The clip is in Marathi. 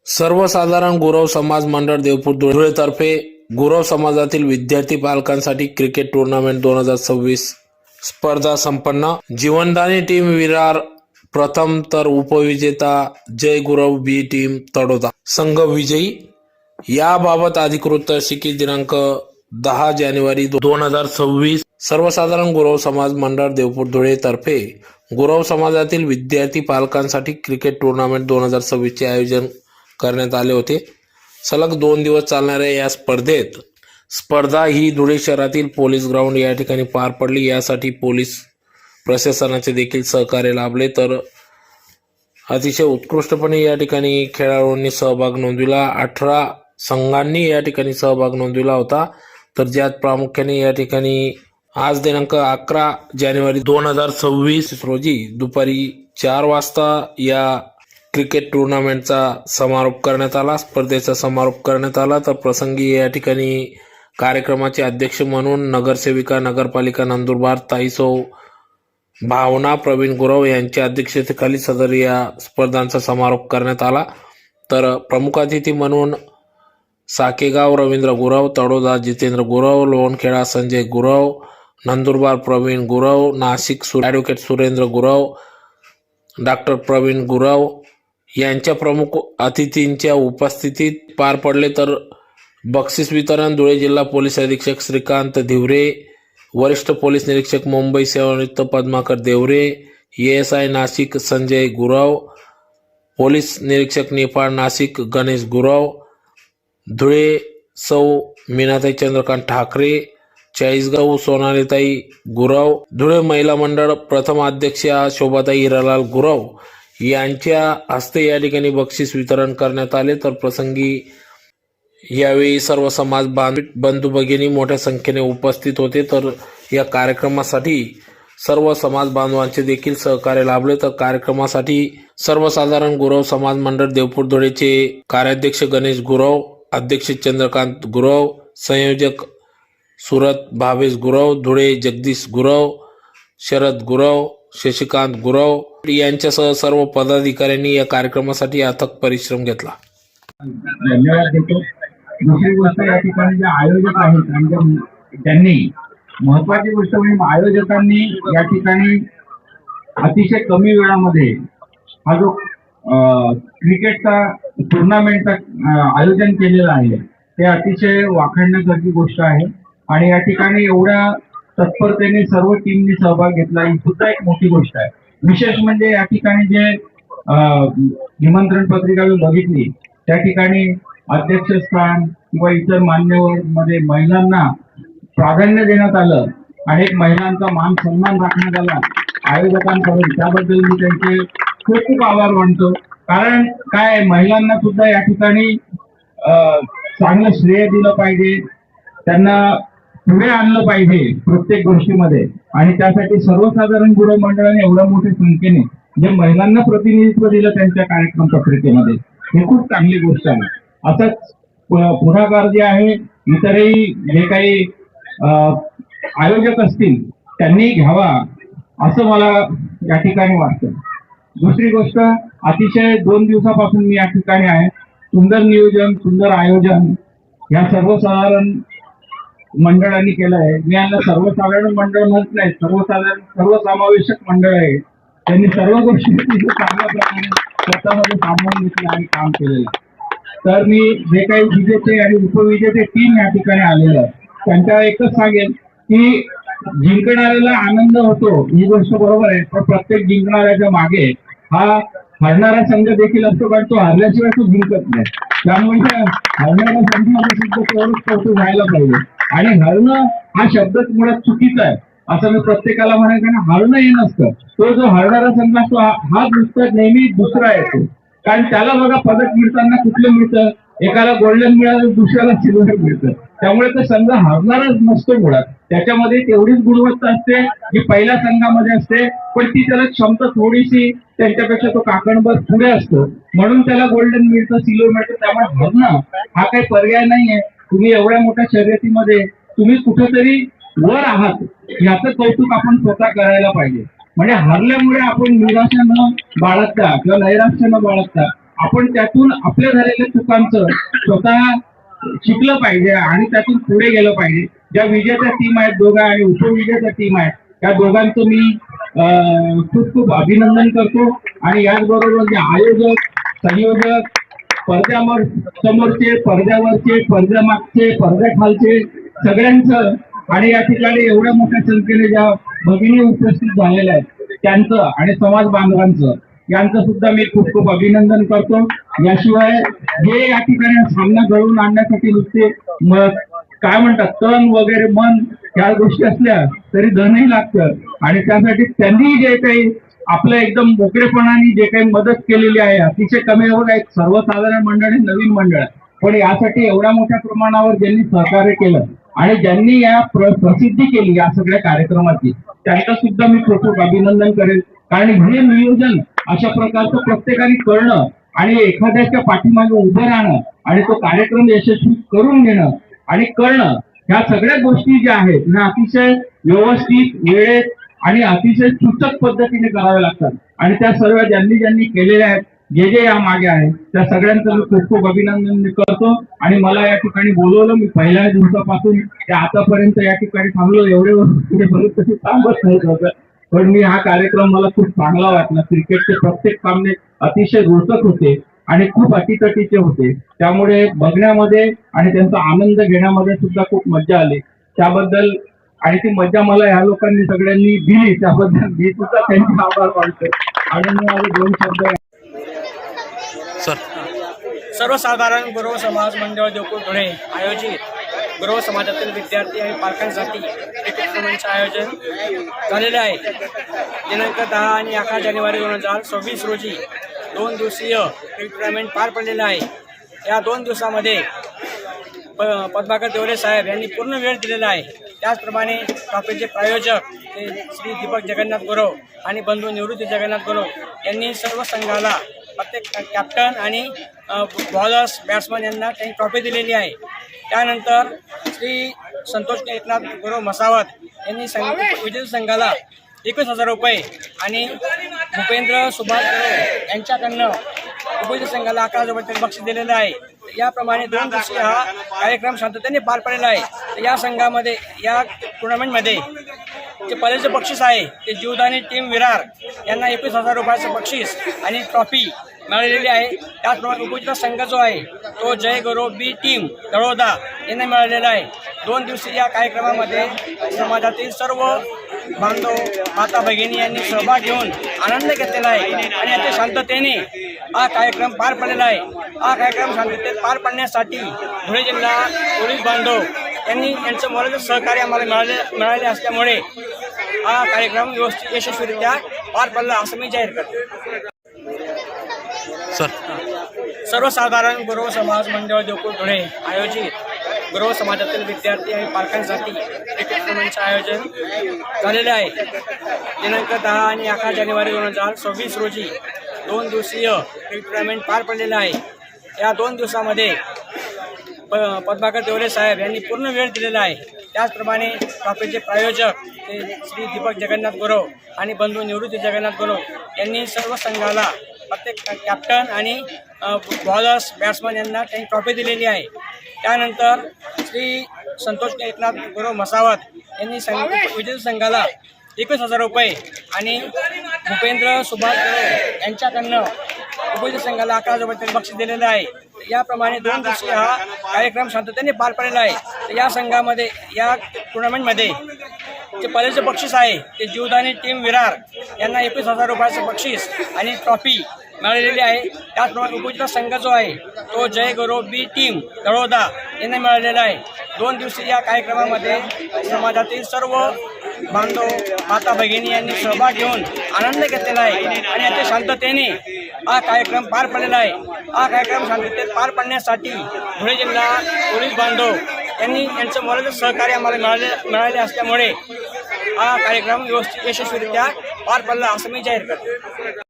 सर्वसाधारण गुरव समाज मंडळ देवपूर धुळे तर्फे गुरव समाजातील विद्यार्थी पालकांसाठी क्रिकेट टूर्नामेंट 2026 स्पर्धा संपन्न। जीवनदानी टीम विरार प्रथम तर उपविजेता जय गुरव बी टीम तडोदा संघ विजयी। याबाबत अधिकृत शिकी दिनांक 10 जानेवारी 2026 सर्वसाधारण गुरव समाज मंडळ देवपूर धुळे तर्फे गुरव समाजातील विद्यार्थी पालकांसाठी क्रिकेट टूर्नामेंट 2026 चे आयोजन करण्यात आले होते। सलग 2 दिवस चालणाऱ्या या स्पर्धा ही धुळे शहरातील पोलीस ग्राउंड या ठिकाणी पार पडली। यासाठी पोलीस प्रशासनाचे देखील सहकार्य लाभले, तर अतिशय उत्कृष्टपणे या ठिकाणी खेळाडूंनी सहभाग नोंदविला। 18 संघांनी या ठिकाणी सहभाग नोंदविला होता, तर ज्यात प्रामुख्याने या ठिकाणी आज दिनांक 11 जानेवारी 2026 रोजी दुपारी 4 वाजता या क्रिकेट टूर्नामेंटचा समारोप करण्यात आला, स्पर्धेचा समारोप करण्यात आला। तर प्रसंगी या ठिकाणी कार्यक्रमाचे अध्यक्ष म्हणून नगरसेविका नगरपालिका नंदुरबार ताईसो भावना प्रवीण गुरव यांच्या अध्यक्षतेखाली सदर या स्पर्धांचा समारोप करण्यात आला। तर प्रमुख अतिथी म्हणून साकेगाव रवींद्र गुरव, तडोदा जितेंद्र गुरव, लोणखेडा संजय गुरव, नंदुरबार प्रवीण गुरव, नाशिक ॲडव्होकेट सुरेंद्र गुरव, डॉक्टर प्रवीण गुरव यांच्या प्रमुख अतिथींच्या उपस्थितीत पार पडले। तर बक्षीस वितरण धुळे जिल्हा पोलीस अधीक्षक श्रीकांत धिवरे, वरिष्ठ पोलीस निरीक्षक मुंबई सेवानिवृत्त पद्माकर देवरे, ASI नाशिक संजय गुरव, पोलीस निरीक्षक निफाड नाशिक गणेश गुरव, धुळे सौ मीनाताई चंद्रकांत ठाकरे, चाळीसगाव सोनालीताई गुरव, धुळे महिला मंडळ प्रथम अध्यक्षा शोभाताई हिरालाल गुरव यांच्या हस्ते या ठिकाणी बक्षीस वितरण करण्यात आले। तर प्रसंगी यावेळी सर्व समाज बंधू भगिनी मोठ्या संख्येने उपस्थित होते। तर या कार्यक्रमासाठी सर्व समाज बांधवांचे देखील सहकार्य लाभले। तर कार्यक्रमासाठी सर्वसाधारण गुरव समाज मंडळ देवपूर धुळेचे कार्याध्यक्ष गणेश गुरव, अध्यक्ष चंद्रकांत गुरव, संयोजक सुरत भावेश गुरव, धुळे जगदीश गुरव, शरद गुरव, शशिकांत गुरव यांच्यासह सर्व पदाधिकाऱ्यांनी या कार्यक्रमासाठी अथक परिश्रम घेतला। धन्यवाद देतो। दुसरी गोष्ट, या ठिकाणी जे आयोजक आहेत आणि त्यांनी महत्वाची गोष्ट म्हणजे आयोजकांनी या ठिकाणी अतिशय कमी वेळामध्ये हा जो क्रिकेटचा टुर्नामेंटचा आयोजन केलेलं आहे ते अतिशय वाखाणण्यासारखी गोष्ट आहे। आणि या ठिकाणी एवढ्या तत्परतेने सर्व टीमनी सहभाग घेतला ही सुद्धा एक मोठी गोष्ट आहे। विशेष म्हणजे या ठिकाणी जे निमंत्रण पत्रिका बघितली त्या ठिकाणी अध्यक्षस्थान किंवा इतर मान्यवर मध्ये महिलांना प्राधान्य देण्यात आलं आणि एक महिलांचा मान सन्मान राखण्यात आला आयोजकांकडून, त्याबद्दल मी त्यांचे खूप खूप आभार मानतो। कारण काय, महिलांना सुद्धा या ठिकाणी चांगलं श्रेय दिलं पाहिजे, त्यांना पुढे आणलं पाहिजे प्रत्येक गोष्टीमध्ये। आणि त्यासाठी सर्वसाधारण गुरव मंडळाने एवढ्या मोठ्या संख्येने जे महिलांना प्रतिनिधित्व दिलं त्यांच्या कार्यक्रम पत्रिकेमध्ये, ही खूप चांगली गोष्ट आहे। असंच पुढाकार जे आहे इतरही जे काही आयोजक असतील त्यांनी घ्यावा असं मला या ठिकाणी वाटतं। दुसरी गोष्ट, अतिशय 2 दिवसापासून मी या ठिकाणी आहे। सुंदर नियोजन, सुंदर आयोजन या सर्वसाधारण मंडळांनी केलं आहे। मी यांना सर्वसाधारण मंडळ म्हणत नाही, सर्वसमावेशक मंडळ आहे। त्यांनी सर्व गोष्टी चांगल्या प्रकारे स्वतःमध्ये सामावून घेतलं आणि काम केलेलं आहे। तर मी जे काही विजेते आणि उपविजेते टीम या ठिकाणी आलेलं आहे त्यांच्या एकच सांगेन की जिंकणाऱ्याला आनंद होतो ही गोष्ट बरोबर आहे, पण प्रत्येक जिंकणाऱ्याच्या मागे हा हरणारा संघ देखील असतो, कारण तो हरल्याशिवाय तो जिंकत नाही। त्यामुळे हरणाऱ्या संघामध्ये सुद्धा तेवढंच कौतुक व्हायला पाहिजे। आणि हरणं हा शब्दच मुळात चुकीचा आहे असं मी प्रत्येकाला म्हणायचं ना, हरणं हे नसतं, तो जो हरणारा संघ असतो हा नुसता नेहमी दुसरा येतो। कारण त्याला बघा पदक मिळताना कुठलं मिळतं, एकाला गोल्डन मिळालं दुसऱ्याला सिल्वर मिळतं, त्यामुळे तो संघ हरणारच नसतो मुळात। त्याच्यामध्ये तेवढीच गुणवत्ता असते जी पहिल्या संघामध्ये असते, पण ती त्याला क्षमता थोडीशी त्यांच्यापेक्षा तो काकणभर पुढे असतो, म्हणून त्याला गोल्डन मिळतं, सिल्वर मिळतं। त्यामुळे हरणं हा काही पर्याय नाहीये। तुम्ही एवढ्या मोठ्या शर्यतीमध्ये तुम्ही कुठेतरी वर आहात याचं कौतुक आपण स्वतः करायला पाहिजे। म्हणजे हरल्यामुळे आपण निराशा न बाळगता किंवा नैराश्य न बाळगता आपण त्यातून आपल्या झालेल्या चुकांचं स्वतः शिकलं पाहिजे आणि त्यातून पुढे गेलं पाहिजे. ज्या विजेत्या टीम आहेत दोघा आणि उपविजेत्या टीम आहेत त्या दोघांचं मी खूप खूप अभिनंदन करतो. आणि याचबरोबर जे आयोजक, संयोजक, पडद्यावर समोरचे, पडद्यावरचे, पडद्यामागचे, पडद्याखालचे सगळ्यांचं आणि या ठिकाणी एवढ्या मोठ्या संख्येने ज्या भगिनी उपस्थित झालेल्या आहेत त्यांचं आणि समाज बांधवांचं यांचं सुद्धा मी खूप खूप अभिनंदन करतो. याशिवाय हे या ठिकाणी सामना घडवून आणण्यासाठी नुसते काय म्हणतात तन वगैरे मन ह्या गोष्टी असल्या तरी धनही लागतं आणि त्यासाठी त्यांनी जे काही आपलं एकदम मोकळेपणाने जे काही मदत केलेली आहे अतिशय कमी बघा एक सर्वसाधारण मंडळ आहे, नवीन मंडळ, पण यासाठी एवढ्या मोठ्या प्रमाणावर ज्यांनी सहकार्य केलं आणि ज्यांनी या प्रसिद्धी केली या सगळ्या कार्यक्रमाची त्यांचं सुद्धा मी खूप खूप अभिनंदन करेन. कारण हे नियोजन अशा प्रकारचं प्रत्येकाने करणं आणि एखाद्याच्या पाठीमागे उभं राहणं आणि तो कार्यक्रम यशस्वी करून घेणं आणि करणं ह्या सगळ्या गोष्टी ज्या आहेत ह्या अतिशय व्यवस्थित वेळेत आणि अतिशय सूचक पद्धतीने कराव्या लागतात. आणि त्या सर्व ज्यांनी केलेल्या आहेत जे या मागे आहेत त्या सगळ्यांचं मी खूप खूप अभिनंदन करतो. आणि मला या ठिकाणी बोलवलं, मी पहिल्या दिवसापासून ते आतापर्यंत या ठिकाणी थांबलो. एवढे पुढे बरेच तसे थांबत नाही होतं, पण मी हा कार्यक्रम मला खूप चांगला वाटला. क्रिकेटचे प्रत्येक सामने अतिशय रोचक होते आणि खूप अटीतटीचे होते, त्यामुळे बघण्यामध्ये आणि त्यांचा आनंद घेण्यामध्ये सुद्धा खूप मजा आली. त्याबद्दल आणि ती मजा मला ह्या लोकांनी सगळ्यांनी दिली त्याबद्दल मी सुद्धा त्यांचे आभार मानतो. आणि मी माझे 2 शब्द सर्वसाधारण गुरव समाज मंडळ देवपूर धुळे आयोजित गुरव समाजातील विद्यार्थी आणि पालकांसाठी क्रिकेट टुर्नामेंटचे आयोजन झालेले आहे. दिनांक 10 आणि 11 जानेवारी 2026 रोजी 2 दिवसीय क्रिकेट टुर्नामेंट पार पडलेला आहे. या 2 दिवसामध्ये पद्माकर देवरे साहेब यांनी पूर्ण वेळ दिलेला आहे. त्याचप्रमाणे ट्रॉफीचे प्रायोजक ते श्री दीपक जगन्नाथ गुरव आणि बंधू निवृत्ती जगन्नाथ गुरव यांनी सर्व संघाला प्रत्येक कॅप्टन आणि बॉलर्स बॅट्समन यांना त्यांनी ट्रॉफी दिलेली आहे. त्यानंतर श्री संतोष एकनाथ गुरव मसावत यांनी विजेते संघाला 21,000 रुपये आणि भूपेंद्र सुभाष गुरव यांच्याकडनं उपविजेते संघाला 11,000 रुपये बक्षीस दिलेलं आहे. याप्रमाणे 2 दिवसीय हा कार्यक्रम शांततेने पार पडलेला आहे. या संघामध्ये या टुर्नामेंटमध्ये जे पहिलेचं बक्षीस आहे ते जीवदानी टीम विरार यांना 21,000 रुपयाचं बक्षीस आणि ट्रॉफी मिळालेली आहे. त्याचप्रमाणे उपविजेता संघ जो आहे तो जय गौरव बी टीम तळोदा यांना मिळालेला आहे. 2 दिवसीय या कार्यक्रमामध्ये समाजातील सर्व बांधव माता भगिनी यांनी सहभाग घेऊन आनंद घेतलेला आहे आणि अति शांततेने हा कार्यक्रम पार पडलेला आहे. हा कार्यक्रम शांततेत पार पाडण्यासाठी धुळे जिल्हा पोलीस बांधव यांनी यांचं मोलाचं सहकार्य आम्हाला मिळाले असल्यामुळे हा कार्यक्रम व्यवस्थित यशस्वीरित्या पार पडला असं मी जाहीर करतो. सर्वसाधारण गुरव समाज मंडळ देवपूर धुळे आयोजित गुरव समाजातील विद्यार्थी आणि पालकांसाठी क्रिकेट टुर्नामेंटचे आयोजन झालेले आहे. दिनांक 10 आणि 11 जानेवारी 2026 रोजी 2 दिवसीय क्रिकेट टुर्नामेंट पार पडलेलं आहे. या 2 दिवसामध्ये पद्माकर देवरे साहेब यांनी पूर्ण वेळ दिलेला आहे. त्याचप्रमाणे ट्रॉफीचे प्रायोजक ते श्री दीपक जगन्नाथ गुरव आणि बंधू निवृत्ती जगन्नाथ गुरव यांनी सर्व संघाला प्रत्येक कॅप्टन आणि बॉलर्स बॅट्समन यांना त्यांनी ट्रॉफी दिलेली आहे. त्यानंतर श्री संतोष एकनाथ गुरव मसावत यांनी विजेते संघाला 21,000 रुपये आणि भूपेंद्र सुभाष गुरव यांच्याकडनं उपविजेते संघाला 11,000 रुपये बक्षीस दिलेलं आहे. याप्रमाणे 2 दिवसीय हा कार्यक्रम शांततेने पार पडलेला आहे. या संघामध्ये या टुर्नामेंटमध्ये जे पहिलेचं बक्षीस आहे ते जीवदानी टीम विरार यांना 21,000 रुपयाचं बक्षीस आणि ट्रॉफी मिळालेली आहे. त्याचप्रमाणे उपविजेता संघ जो आहे तो जय गौरव बी टीम तळोदा यांना मिळालेला आहे. 2 दिवसीय या कार्यक्रमामध्ये समाजातील सर्व बांधव माता भगिनी यांनी सहभाग घेऊन आनंद घेतलेला आहे आणि अति शांततेने हा कार्यक्रम पार पडलेला आहे. हा कार्यक्रम शांततेत पार पाडण्यासाठी धुळे जिल्हा पोलीस बांधव यांनी यांचं मोलाचं सहकार्य आम्हाला मिळाले असल्यामुळे हा कार्यक्रम व्यवस्थित यशस्वीरित्या पार पडला असं मी जाहीर करतो.